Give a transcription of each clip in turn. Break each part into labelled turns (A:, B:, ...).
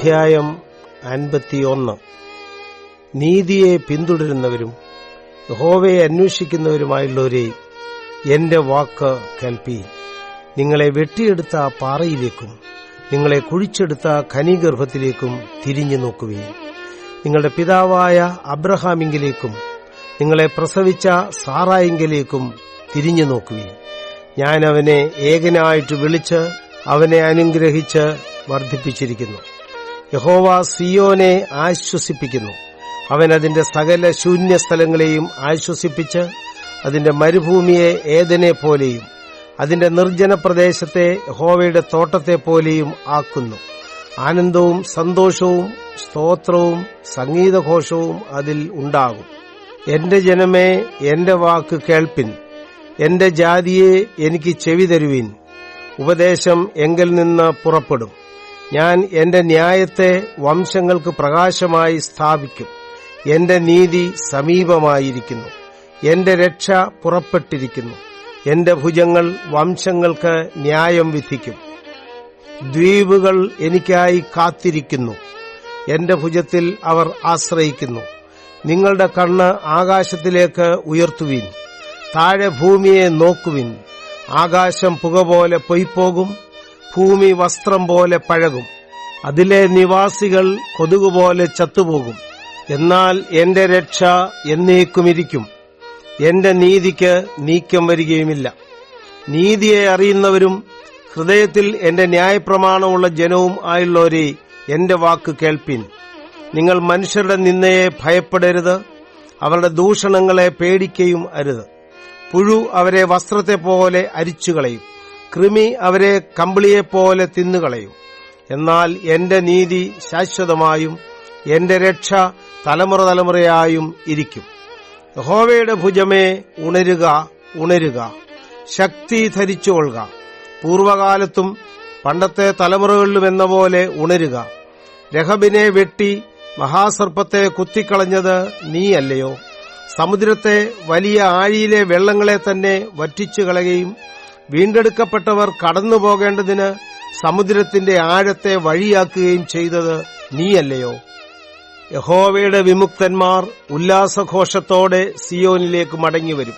A: അധ്യായം 51. നീതിയെ പിന്തുടരുന്നവരും യഹോവയെ അന്വേഷിക്കുന്നവരുമായുള്ളവരെ, എന്റെ വാക്ക് കേൾപ്പീൻ. നിങ്ങളെ വെട്ടിയെടുത്ത പാറയിലേക്കും നിങ്ങളെ കുഴിച്ചെടുത്ത ഖനീഗർഭത്തിലേക്കും തിരിഞ്ഞു നോക്കുവീൻ. നിങ്ങളുടെ പിതാവായ അബ്രഹാമിങ്കിലേക്കും നിങ്ങളെ പ്രസവിച്ച സാറായിങ്കിലേക്കും തിരിഞ്ഞു നോക്കുവീൻ. ഞാൻ അവനെ ഏകനായിട്ട് വിളിച്ച് അവനെ അനുഗ്രഹിച്ച് വർദ്ധിപ്പിച്ചിരിക്കുന്നു. യഹോവ സിയോനെ ആശ്വസിപ്പിക്കുന്നു. അവൻ അതിന്റെ സകല ശൂന്യസ്ഥലങ്ങളെയും ആശ്വസിപ്പിച്ച് അതിന്റെ മരുഭൂമിയെ ഏദനെ പോലെയും അതിന്റെ നിർജ്ജന പ്രദേശത്തെ യഹോവയുടെ തോട്ടത്തെപ്പോലെയും ആക്കുന്നു. ആനന്ദവും സന്തോഷവും സ്തോത്രവും സംഗീതഘോഷവും അതിൽ ഉണ്ടാകും. എന്റെ ജനമേ, എന്റെ വാക്ക് കേൾപ്പിൻ. എന്റെ ജാതിയെ എനിക്ക് ചെവി തരുവിൻ. ഉപദേശം എങ്കിൽ നിന്ന് പുറപ്പെടും. ഞാൻ എന്റെ ന്യായത്തെ വംശങ്ങൾക്ക് പ്രകാശമായി സ്ഥാപിക്കും. എന്റെ നീതി സമീപമായിരിക്കുന്നു. എന്റെ രക്ഷ പുറപ്പെട്ടിരിക്കുന്നു. എന്റെ ഭുജങ്ങൾ വംശങ്ങൾക്ക് ന്യായം വിധിക്കും. ദ്വീപുകൾ എനിക്കായി കാത്തിരിക്കുന്നു. എന്റെ ഭുജത്തിൽ അവർ ആശ്രയിക്കുന്നു. നിങ്ങളുടെ കണ്ണ് ആകാശത്തിലേക്ക് ഉയർത്തുവിൻ. താഴെ ഭൂമിയെ നോക്കുവിൻ. ആകാശം പുക പോലെ പൊയ്പോകും, ഭൂമി വസ്ത്രം പോലെ പഴകും, അതിലെ നിവാസികൾ കൊതുകുപോലെ ചത്തുപോകും. എന്നാൽ എന്റെ രക്ഷ എന്നേക്കുമിരിക്കും. എന്റെ നീതിക്ക് നീക്കം വരികയുമില്ല. നീതിയെ അറിയുന്നവരും ഹൃദയത്തിൽ എന്റെ ന്യായപ്രമാണമുള്ള ജനവും ആയുള്ളവരെ, എന്റെ വാക്ക് കേൾപ്പിൻ. നിങ്ങൾ മനുഷ്യരുടെ നിന്ദയെ ഭയപ്പെടരുത്, അവരുടെ ദൂഷണങ്ങളെ പേടിക്കയും അരുത്. പുഴു അവരെ വസ്ത്രത്തെപ്പോലെ അരിച്ചുകളയും, കൃമി അവരെ കമ്പിളിയെപ്പോലെ തിന്നുകളയും. എന്നാൽ എന്റെ നീതി ശാശ്വതമായും എന്റെ രക്ഷ തലമുറ തലമുറയായും ഇരിക്കും. യഹോവയുടെ ഭുജമേ, ഉണരുക, ഉണരുക, ശക്തി ധരിച്ചുകൊള്ളുക. പൂർവകാലത്തും പണ്ടത്തെ തലമുറകളിലും എന്ന പോലെ ഉണരുക. രഹബിനെ വെട്ടി മഹാസർപ്പത്തെ കുത്തിക്കളഞ്ഞത് നീയല്ലയോ? സമുദ്രത്തെ വലിയ ആഴിയിലെ വെള്ളങ്ങളെ തന്നെ വറ്റിച്ചുകളയുകയും വീണ്ടെടുക്കപ്പെട്ടവർ കടന്നുപോകേണ്ടതിന് സമുദ്രത്തിന്റെ ആഴത്തെ വഴിയാക്കുകയും ചെയ്തത് നീയല്ലയോ? യഹോവയുടെ വിമുക്തന്മാർ ഉല്ലാസഘോഷത്തോടെ സിയോനിലേക്ക് മടങ്ങിവരും.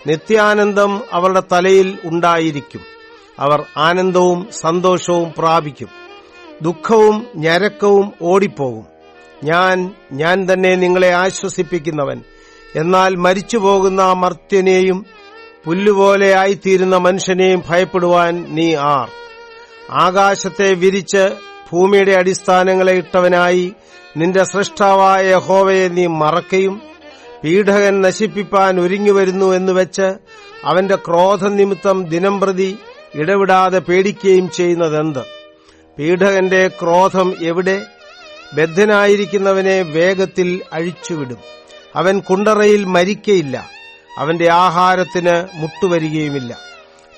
A: നിത്യാനന്ദം അവരുടെ തലയിൽ ഉണ്ടായിരിക്കും. അവർ ആനന്ദവും സന്തോഷവും പ്രാപിക്കും. ദുഃഖവും ഞരക്കവും ഓടിപ്പോകും. ഞാൻ തന്നെ നിങ്ങളെ ആശ്വസിപ്പിക്കുന്നവൻ. എന്നാൽ മരിച്ചുപോകുന്ന മർത്യനെയും പുല്ലുപോലെ ആയിത്തീരുന്ന മനുഷ്യനെയും ഭയപ്പെടുവാൻ നീ ആർ? ആകാശത്തെ വിരിച്ച് ഭൂമിയുടെ അടിസ്ഥാനങ്ങളെ ഇട്ടവനായി നിന്റെ സ്രഷ്ടാവായ യഹോവയെ നീ മറക്കയും പീഡകൻ നശിപ്പിപ്പാൻ ഒരുങ്ങിവരുന്നു എന്നുവെച്ച് അവന്റെ ക്രോധനിമിത്തം ദിനംപ്രതി ഇടവിടാതെ പേടിക്കുകയും ചെയ്യുന്നതെന്ത്? പീഡകന്റെ ക്രോധം എവിടെ? ബദ്ധനായിരിക്കുന്നവനെ വേഗത്തിൽ അഴിച്ചുവിടും. അവൻ കുണ്ടറയിൽ മരിക്കയില്ല. അവന്റെ ആഹാരത്തിന് മുട്ടുവരികയുമില്ല.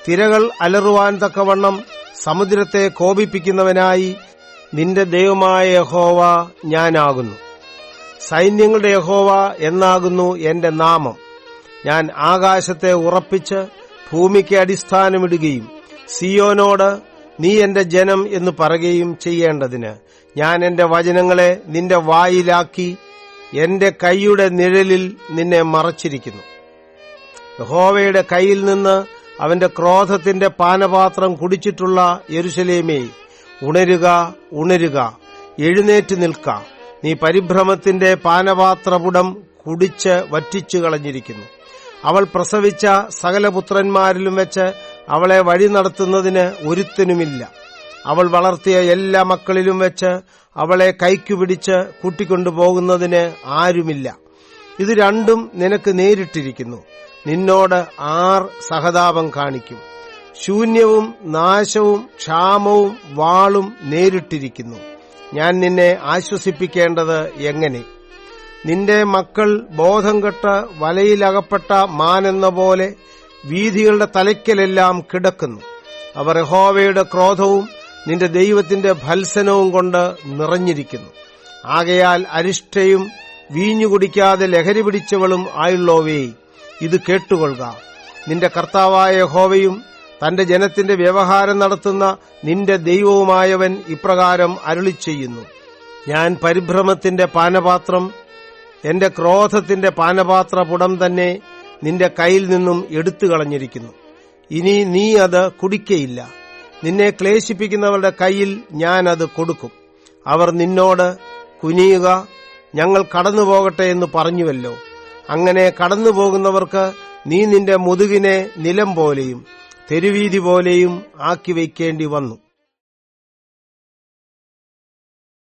A: തിരകൾ അലറുവാൻ തക്കവണ്ണം സമുദ്രത്തെ കോപിപ്പിക്കുന്നവനായി നിന്റെ ദൈവമായ യഹോവ ഞാനാകുന്നു. സൈന്യങ്ങളുടെ യഹോവ എന്നാകുന്നു എന്റെ നാമം. ഞാൻ ആകാശത്തെ ഉറപ്പിച്ച് ഭൂമിക്ക് അടിസ്ഥാനമിടുകയും സിയോനോട് നീ എന്റെ ജനം എന്ന് പറയുകയും ചെയ്യേണ്ടതിന് ഞാൻ എന്റെ വചനങ്ങളെ നിന്റെ വായിലാക്കി എന്റെ കൈയുടെ നിഴലിൽ നിന്നെ മറച്ചിരിക്കുന്നു. യഹോവയുടെ കൈയിൽ നിന്ന് അവന്റെ ക്രോധത്തിന്റെ പാനപാത്രം കുടിച്ചിട്ടുള്ള യെരൂശലേമേ, ഉണരുക, ഉണരുക, എഴുന്നേറ്റ് നിൽക്ക. നീ പരിഭ്രമത്തിന്റെ പാനപാത്രപുടം കുടിച്ച് വറ്റിച്ചു കളഞ്ഞിരിക്കുന്നു. അവൾ പ്രസവിച്ച സകല പുത്രന്മാരിലും വെച്ച് അവളെ വഴി നടത്തുന്നതിന് ഒരുത്തനുമില്ല. അവൾ വളർത്തിയ എല്ലാ മക്കളിലും വെച്ച് അവളെ കൈക്കുപിടിച്ച് കൂട്ടിക്കൊണ്ടുപോകുന്നതിന് ആരുമില്ല. ഇത് രണ്ടും നിനക്ക് നേരിട്ടിരിക്കുന്നു. നിന്നോട് ആർ സഹതാപം കാണിക്കും? ശൂന്യവും നാശവും ക്ഷാമവും വാളും നേരിട്ടിരിക്കുന്നു. ഞാൻ നിന്നെ ആശ്വസിപ്പിക്കേണ്ടത് എങ്ങനെ? നിന്റെ മക്കൾ ബോധം കെട്ട് വലയിലകപ്പെട്ട മാനെന്ന പോലെ വീഥികളുടെ തലയ്ക്കലെല്ലാം കിടക്കുന്നു. അവർ യഹോവയുടെ ക്രോധവും നിന്റെ ദൈവത്തിന്റെ ഭത്സനവും കൊണ്ട് നിറഞ്ഞിരിക്കുന്നു. ആകയാൽ അരിഷ്ടയും വീഞ്ഞു കുടിക്കാതെ ലഹരി പിടിച്ചവളും ആയുള്ളോവേ, ഇത് കേട്ടുകൊള്ളുക. നിന്റെ കർത്താവായ യഹോവയും തന്റെ ജനത്തിന്റെ വ്യവഹാരം നടത്തുന്ന നിന്റെ ദൈവവുമായവൻ ഇപ്രകാരം അരുളിച്ചെയ്യുന്നു: ഞാൻ പരിഭ്രമത്തിന്റെ പാനപാത്രം, എന്റെ ക്രോധത്തിന്റെ പാനപാത്രപുടം തന്നെ നിന്റെ കയ്യിൽ നിന്നും എടുത്തുകളഞ്ഞിരിക്കുന്നു. ഇനി നീ അത് കുടിക്കയില്ല. നിന്നെ ക്ലേശിപ്പിക്കുന്നവരുടെ കയ്യിൽ ഞാൻ അത് കൊടുക്കും. അവർ നിന്നോട് കുനിയുക, ഞങ്ങൾ കടന്നുപോകട്ടെ എന്ന് പറഞ്ഞുവല്ലോ. അങ്ങനെ കടന്നുപോകുന്നവർക്ക് നീ നിന്റെ മുതുകിനെ നിലം പോലെയും തെരുവീതി പോലെയും ആക്കി വയ്ക്കേണ്ടി വന്നു.